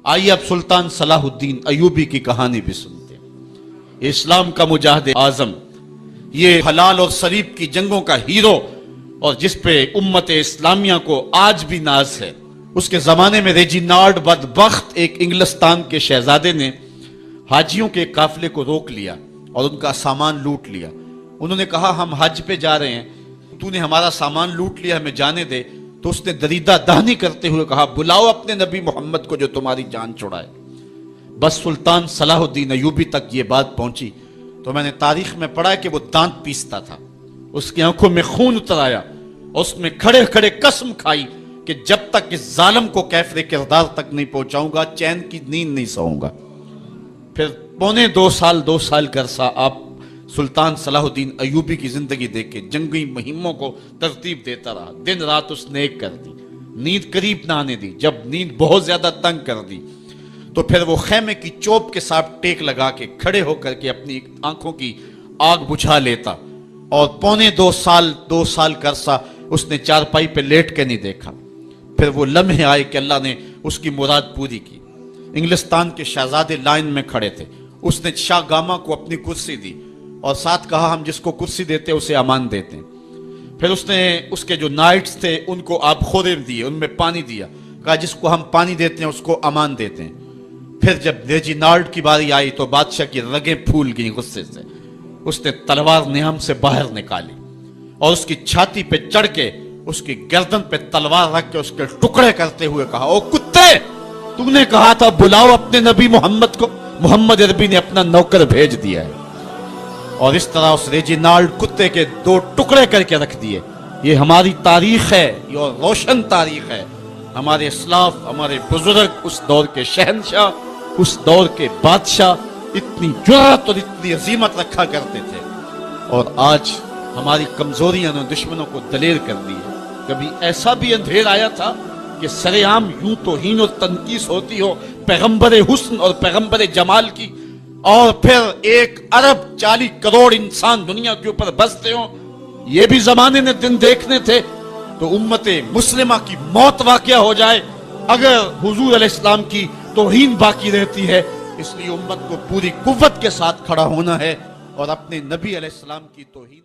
آئیے اب سلطان صلاح الدین ایوبی کی کہانی بھی سنتے ہیں۔ اسلام کا مجاہد اعظم، یہ حلال اور صلیب کی جنگوں کا ہیرو، اور جس پہ امت اسلامیہ کو آج بھی ناز ہے۔ اس کے زمانے میں ریجینالڈ بدبخت ایک انگلستان کے شہزادے نے حاجیوں کے قافلے کو روک لیا اور ان کا سامان لوٹ لیا۔ انہوں نے کہا ہم حج پہ جا رہے ہیں، تو نے ہمارا سامان لوٹ لیا، ہمیں جانے دے۔ تو اس نے دریدہ دہنی کرتے ہوئے کہا بلاؤ اپنے نبی محمد کو جو تمہاری جان چھڑائے۔ بس سلطان صلاح الدین ایوبی تک یہ بات پہنچی تو میں نے تاریخ میں پڑھا کہ وہ دانت پیستا تھا، اس کی آنکھوں میں خون اتر آیا، اس میں کھڑے کھڑے قسم کھائی کہ جب تک اس ظالم کو کیفر کردار تک نہیں پہنچاؤں گا چین کی نیند نہیں سوؤں گا۔ پھر پونے دو سال کا عرصہ آپ سلطان صلاح الدین ایوبی کی زندگی دیکھ کے جنگی مہموں کو ترتیب دیتا رہا، دن رات اس نے ایک کر دی، نیند قریب نہ آنے دی۔ جب نیند بہت زیادہ تنگ کر دی تو پھر وہ خیمے کی چوب کے ساتھ ٹیک لگا کے کھڑے ہو کر کے اپنی آنکھوں کی آگ بجھا لیتا، اور پونے دو سال کا عرصہ اس نے چارپائی پہ لیٹ کے نہیں دیکھا۔ پھر وہ لمحے آئے کہ اللہ نے اس کی مراد پوری کی۔ انگلستان کے شہزادے لائن میں کھڑے تھے، اس نے شاہ گاما کو اپنی کرسی دی اور ساتھ کہا ہم جس کو کرسی دیتے اسے امان دیتے ہیں۔ پھر اس نے اس کے جو نائٹس تھے ان کو آب خورے دیے، ان میں پانی دیا، کہا جس کو ہم پانی دیتے ہیں اس کو امان دیتے ہیں۔ پھر جب ریجینالڈ کی باری آئی تو بادشاہ کی رگیں پھول گئیں غصے سے، اس نے تلوار نیام سے باہر نکالی اور اس کی چھاتی پہ چڑھ کے اس کی گردن پہ تلوار رکھ کے اس کے ٹکڑے کرتے ہوئے کہا او کتے، تو نے کہا تھا بلاؤ اپنے نبی محمد کو، محمد عربی نے اپنا نوکر بھیج دیا ہے۔ اور اس طرح اس ریجینالڈ کتے کے دو ٹکڑے کر کے رکھ دیے۔ یہ ہماری تاریخ ہے، یہ روشن تاریخ ہے۔ ہمارے اسلاف، ہمارے بزرگ اس دور کے شہنشاہ، اس دور کے بادشاہ اتنی جرأت اور اتنی عظیمت رکھا کرتے تھے، اور آج ہماری کمزوریاں نے دشمنوں کو دلیر کر دی ہے۔ کبھی ایسا بھی اندھیر آیا تھا کہ سرے عام یوں توہین اور تنقیص ہوتی ہو پیغمبر حسن اور پیغمبر جمال کی، اور پھر 1.40 ارب انسان دنیا کے اوپر بستے ہوں؟ یہ بھی زمانے نے دن دیکھنے تھے۔ تو امت مسلمہ کی موت واقع ہو جائے اگر حضور علیہ السلام کی توہین باقی رہتی ہے، اس لیے امت کو پوری قوت کے ساتھ کھڑا ہونا ہے اور اپنے نبی علیہ السلام کی توہین